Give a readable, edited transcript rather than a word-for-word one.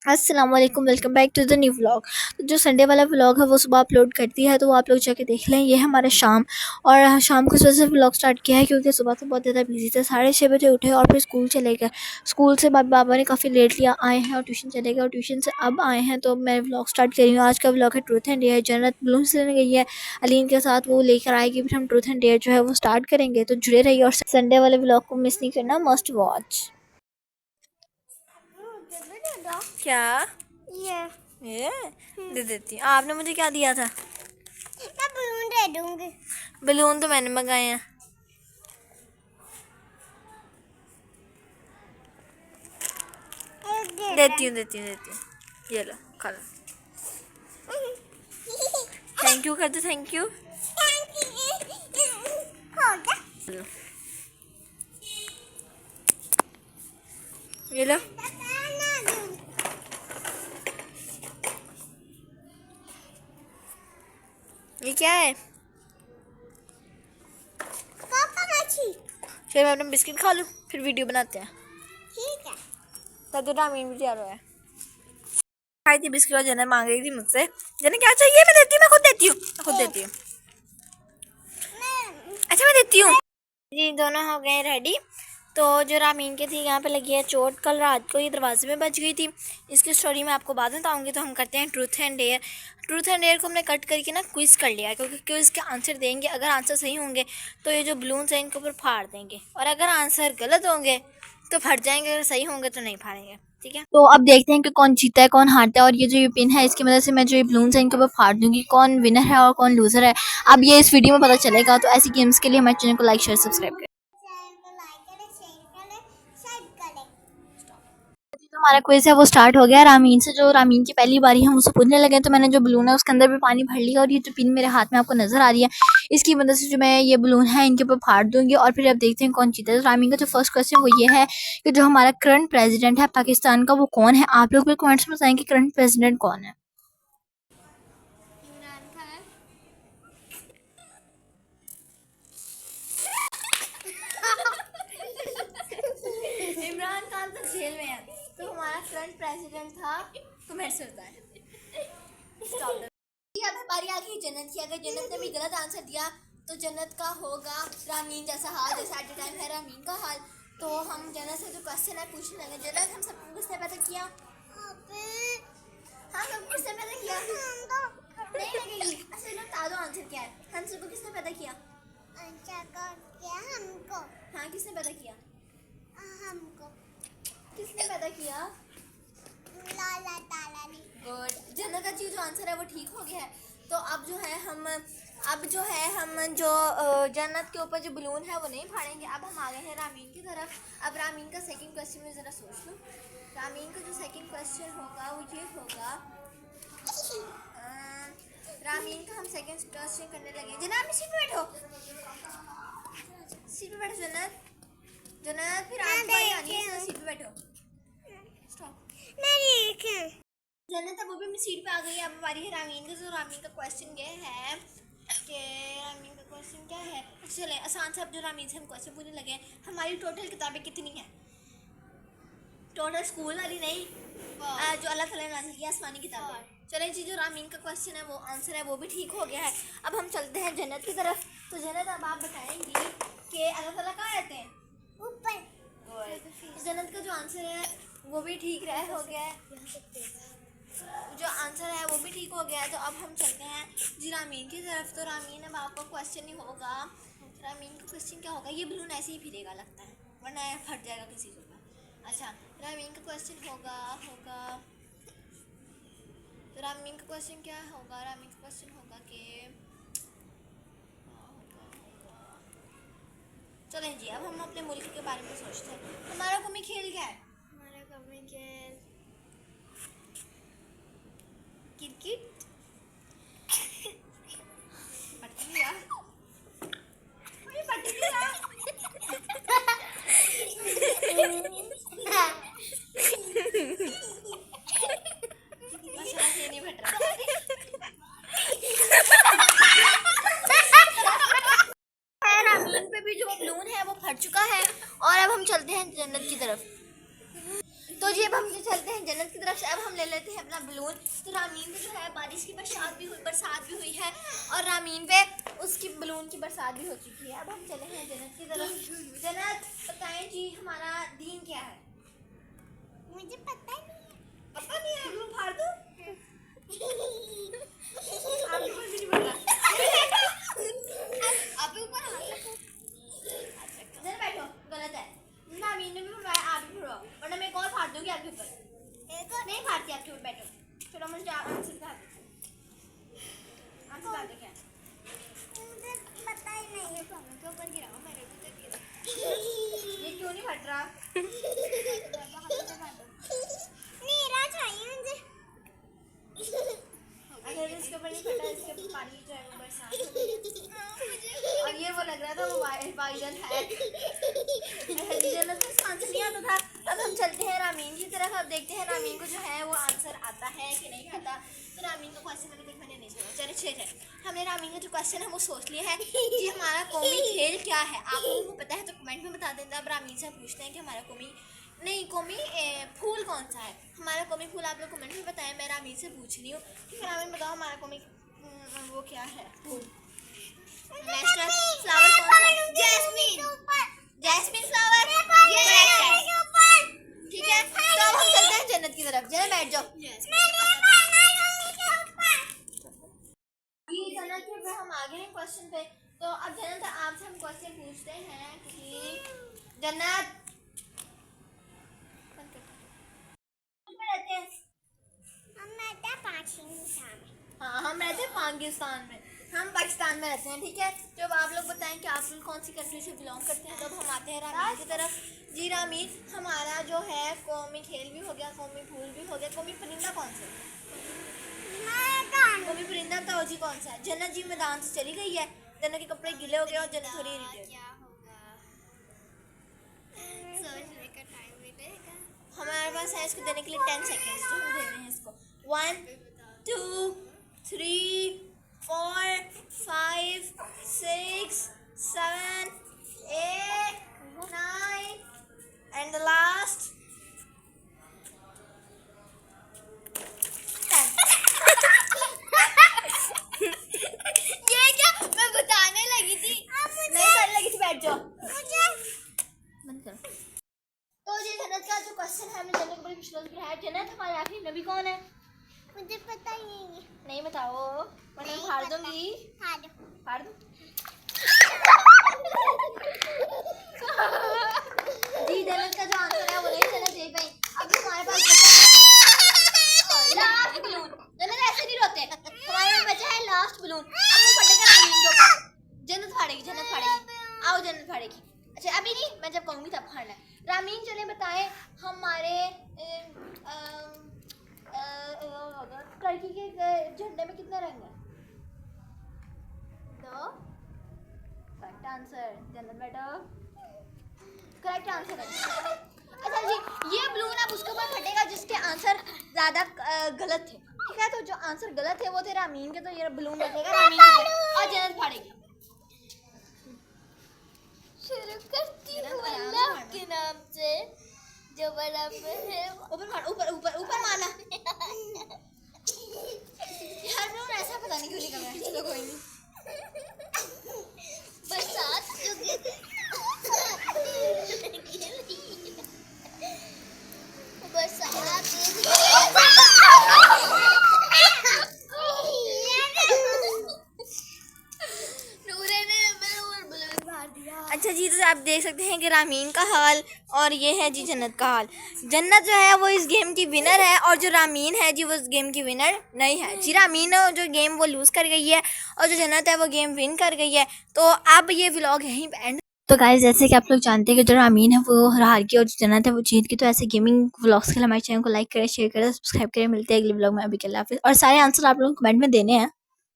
अस्सलाम वालेकुम, welcome back to the new vlog. तो जो संडे वाला व्लॉग है वो सुबह अपलोड करती है, तो वो आप लोग जाके देख लें। ये है हमारा शाम, और शाम को सुबह से व्लॉग स्टार्ट किया है क्योंकि सुबह से बहुत ज़्यादा बिजी थे। 6:30 बजे उठे और फिर स्कूल चले गए। स्कूल से बाबा ने काफ़ी लेट लिया, आए हैं और ट्यूशन चले गए, और ट्यूशन से अब आए हैं तो मैं व्लॉग स्टार्ट कर रही हूँ। आज का व्लॉग है ट्रूथ एंड डेयर। जन्नत बलून्स लेने गई है अलीन के साथ, वो लेकर आएगी, फिर हम ट्रूथ एंड डेयर जो है वो स्टार्ट करेंगे। तो जुड़े रहिए और संडे वाले व्लॉग को मिस नहीं करना, मस्ट वॉच। क्या ये दे देती हूँ। आपने मुझे क्या दिया था? मैं बलून दे दूंगी। बलून तो मैंने मंगाए हैं। देती हूँ। ये लो, खा लो। थैंक यू कर दो, थैंक यू। लो, ये लो। ये क्या है? फिर मैं अपना बिस्किट खा लूँ, फिर वीडियो बनाते हैं। ठीक है। तब तो रामीन भी तैयार हुआ है। खाई थी बिस्किट और जन्नत मांग रही थी मुझसे, जन्नत क्या चाहिए? मैं देती हूँ, मैं खुद देती हूँ। अच्छा, मैं देती हूँ। जी, दोनों हो गए रेडी। तो जो रामीन के थी यहाँ पे लगी है चोट, कल रात को ये दरवाजे में बच गई थी। इसकी स्टोरी मैं आपको बाद में बताऊँगी। तो हम करते हैं truth and dare. Truth and dare को हमने कट करके ना क्विज कर लिया है, क्योंकि क्विज के आंसर देंगे, अगर आंसर सही होंगे तो ये जो बलून्स हैं इनके ऊपर फाड़ देंगे, और अगर आंसर गलत होंगे तो फट जाएंगे, अगर सही होंगे तो नहीं फाड़ेंगे। ठीक है, तो अब देखते हैं कि कौन जीता है कौन हारता है। और ये जो ये पिन है इसकी मदद से मैं जो ये बलून्स हैं इनके ऊपर फाड़ दूंगी, कौन विनर है और कौन लूजर है अब ये इस वीडियो में पता चलेगा। तो ऐसी गेम्स के लिए हमारे चैनल को लाइक शेयर सब्सक्राइब करें। तो हमारा क्विज है वो स्टार्ट हो गया। रामीन से, जो रामीन की पहली बारी हम उससे पूछने लगे, तो मैंने जो बलून है उसके अंदर भी पानी भर लिया, और ये जो पिन मेरे हाथ में आपको नजर आ रही है इसकी मदद से जो मैं ये बलून है इनके ऊपर फाड़ दूंगी, और फिर अब देखते हैं कौन जीता है। तो रामीन का जो फर्स्ट क्वेश्चन वो ये है कि जो हमारा करंट प्रेसिडेंट है पाकिस्तान का वो कौन है? आप लोग भी कमेंट्स में बताएं कि करंट प्रेसिडेंट कौन है। इमरान खान तो जेल में है, तो हमारा करंट प्रेसिडेंट था, तो मेरे से होता है। अब हमारी आ गई जन्नत की। अगर जन्नत ने भी गलत आंसर दिया तो जन्नत का होगा रामीन जैसा हाल, जैसा एट टाइम है रामीन का हाल। तो हम जन्नत से जो क्वेश्चन है पूछने लगे। जन्नत, हम सबको किसने पैदा किया? हाँ, सबको किसने पैदा किया? नहीं लगेगी। अच्छा चलो बता दो आंसर क्या है। हम सबको किसने पैदा किया? हमको। हाँ, किसने पैदा किया? हमको किसने पैदा किया? अल्लाह ताला ने। गुड। जन्नत का जो आंसर है वो ठीक हो गया है। तो अब जो है हम जो जन्नत के ऊपर जो बलून है वो नहीं फाड़ेंगे। अब हम आ गए हैं रामीन की तरफ। अब रामीन का सेकंड क्वेश्चन में ज़रा सोच लो। रामीन का जो सेकंड क्वेश्चन होगा वो ये होगा। रामीन का हम सेकंड क्वेश्चन करने लगे। जन्नत सीट पे बैठो, सीट पे बैठो जन्नत। जन्नत, फिर आप सीट पे बैठो। जन्नत अब वो भी अपनी सीट पे आ गई है। अब हमारी है रामीन की। तो रामीन का क्वेश्चन ये है कि रामीन का क्वेश्चन क्या है। चले आसान से, अब जो रामीन से हम क्वेश्चन पूछने लगे, हमारी टोटल किताबें कितनी हैं? टोटल स्कूल वाली नहीं, जो अल्लाह ताला ने नाज़िल किया आसमानी किताबें। चलें जी, जो रामीन का क्वेश्चन है वो आंसर है वो भी ठीक हो गया है। अब हम चलते हैं जन्नत की तरफ। तो जन्नत, अब आप बताएंगी कि अल्लाह ताला कहाँ रहते हैं? ऊपर। जन्नत का जो आंसर है वो भी ठीक हो गया है। जो आंसर है वो भी ठीक हो गया है। तो अब हम चलते हैं जी रामीन की तरफ। तो रामीन, अब आपका क्वेश्चन ही होगा। रामीन का क्वेश्चन क्या होगा? ये बलून ऐसे ही फिरेगा लगता है, वरना फट जाएगा किसी के ऊपर। अच्छा, रामीन का क्वेश्चन होगा तो रामीन का क्वेश्चन क्या होगा? रामीन का क्वेश्चन होगा कि चलें जी, अब हम अपने मुल्क के बारे में सोचते हैं। हमारा कौमी खेल क्या है? हमारा कौमी खेल क्रिकेट। पे भी जो बलून है वो फट चुका है, और अब हम चलते हैं जन्नत की तरफ। तो जी अब हम चलते हैं जन्नत की तरफ से। अब हम ले लेते हैं अपना बलून। तो रामीन पे जो है बारिश की बरसात भी हुई है और रामीन पे उसकी बलून की बरसात भी हो चुकी है। अब हम चले हैं जन्नत की तरफ। जन्नत बताएं जी हमारा दीन क्या है? मुझे पता नहीं है। पता नहीं है, बलून फाड़ दो। आपको कुछ भी नहीं पता। आप ऊपर हाथ रखो। जरा बैठो, गलत है। रामीन ने भी फरमाया आप भी फड़ो, वरना मैं एक और फाड़ दूंगी आपके ऊपर। नहीं फाड़ती आपके ऊपर, बैठो। चलो मुझे आंसर दिखा दो। आंसर बता दो क्या? मुझे पता ही नहीं है। पानी के ऊपर गिराओ, मेरे ऊपर गिरा। ये क्यों नहीं फट रहा? मेरा चाहिए मुझे। अगर इसके ऊपर नहीं फटा, इसके ऊपर पानी जो है वो बरसात हो गई। और ये वो लग रहा था वो वायरल है। जन्नत में इसका आंसर नहीं आता था। अब हम चलते हैं रामीन की तरफ। अब देखते हैं रामीन को जो है वो आंसर आता है कि नहीं आता। तो रामीन को क्वेश्चन अभी तक मैंने नहीं सुना। चलिए ठीक है, हमने रामीन का जो क्वेश्चन है वो सोच लिया है कि हमारा कौमी खेल क्या है। आप लोगों को पता है तो कमेंट में बता देना। अब रामीन से पूछते हैं कि हमारा कौमी फूल कौन सा है। हमारा कौमी फूल आप लोग कमेंट में बताएं। मैं रामीन से पूछ रही हूँ कि रामीन बताओ हमारा कौमी वो क्या है फूल। नेशनल फ्लावर कौन सा है? जैस्मिन। जैस्मिन फ्लावर ठीक है। तो अब हम चलते हैं जन्नत की तरफ। जरा बैठ जाओ। ये जन्नत के फिर हम आगे हैं क्वेश्चन पे। तो अब जन्नत आपसे हम क्वेश्चन पूछते हैं कि जन्नत रहते हैं। हाँ हम रहते हैं पाकिस्तान में, हम पाकिस्तान में रहते हैं। ठीक है, जब आप लोग बताएं कि आप लोग कौन सी कंट्री से बिलोंग करते हैं, तब हम आते हैं रामीन की तरफ। जी रामीन, हमारा जो है कौमी खेल भी हो गया, कौमी फूल भी हो गया, कौमी परिंदा कौन सा है? कौमी परिंदा बताओ जी कौन सा है? जन्नत जी मैदान से चली गई है, जन्नत के कपड़े गीले हो गए और जन्नत थोड़ी इरिटेट। सोचने का टाइम मिलेगा। हमारे पास है इसको देने के लिए 10 सेकेंड्स, जो हम दे रहे हैं इसको। 1 2 3 4 5 6 7 8 9 and the last 10। ये क्या मैं बताने लगी थी, नहीं करने लगी थी। बैठ जाओ, बंद करो। तो ये जन्नत का जो क्वेश्चन है, हमें जन्नत को बड़ी मुश्किल से है। जन्नत हमारे आखिरी नबी कौन है? मुझे पता ही नहीं है। नहीं बताओ वरना मैं फाड़ दूंगी। फाड़ दूं? जी जन्नत का जो आंसर है वो नहीं जन्नत दे पाई। अब हमारे पास बचा है लास्ट बलून। जन्नत ऐसे नहीं रोते। हमारे पास बचा है लास्ट बलून। अब वो फटेगा रामीन के ऊपर। जन्नत फाड़ेगी, जन्नत फाड़ेगी। आओ जन्नत फाड़ेगी। अच्छा अभी नहीं, मैं जब कहूँगी तब फाड़ना है। रामीन चले बताएं हमारे टर्की के झंडे में कितने रंग है? 2। Correct answer. जन्नत बैठो, करेक्ट आंसर है। अच्छा जी, ये बलून अब उसके ऊपर फटेगा जिसके आंसर ज़्यादा गलत थे। ठीक है, तो जो आंसर गलत है वो थे रामीन के, तो ये बलून बचेगा रामीन के और जन्नत फाड़ेगी। शुरू करती हूँ अल्लाह के नाम से जो बड़ा है। ऊपर मार, ऊपर ऊपर ऊपर मारना। यार बलून ऐसा पता नहीं क्यों निकल रहा है। चलो कोई नहीं। बरसात अच्छा जी, तो आप देख सकते हैं कि रामीन का हाल और ये है जी जन्नत का हाल। जन्नत जो है वो इस गेम की विनर है और जो रामीन है जी वो इस गेम की विनर नहीं है जी। रामीन जो गेम वो लूज़ कर गई है और जो जन्नत है वो गेम विन कर गई है। तो अब ये व्लॉग यहीं पे एंड। तो गाइस, जैसे कि आप लोग जानते हैं कि जो रामीन है वो हार गई और जो जन्नत है वो जीत गई। तो ऐसे गेमिंग व्लॉग्स के लिए हमारे चैनल को लाइक करें, शेयर करें, सब्सक्राइब करें। मिलते हैं अगले व्लॉग में। अभी के लिए हाफिज़। और सारे आंसर आप लोगों को कमेंट में देने हैं।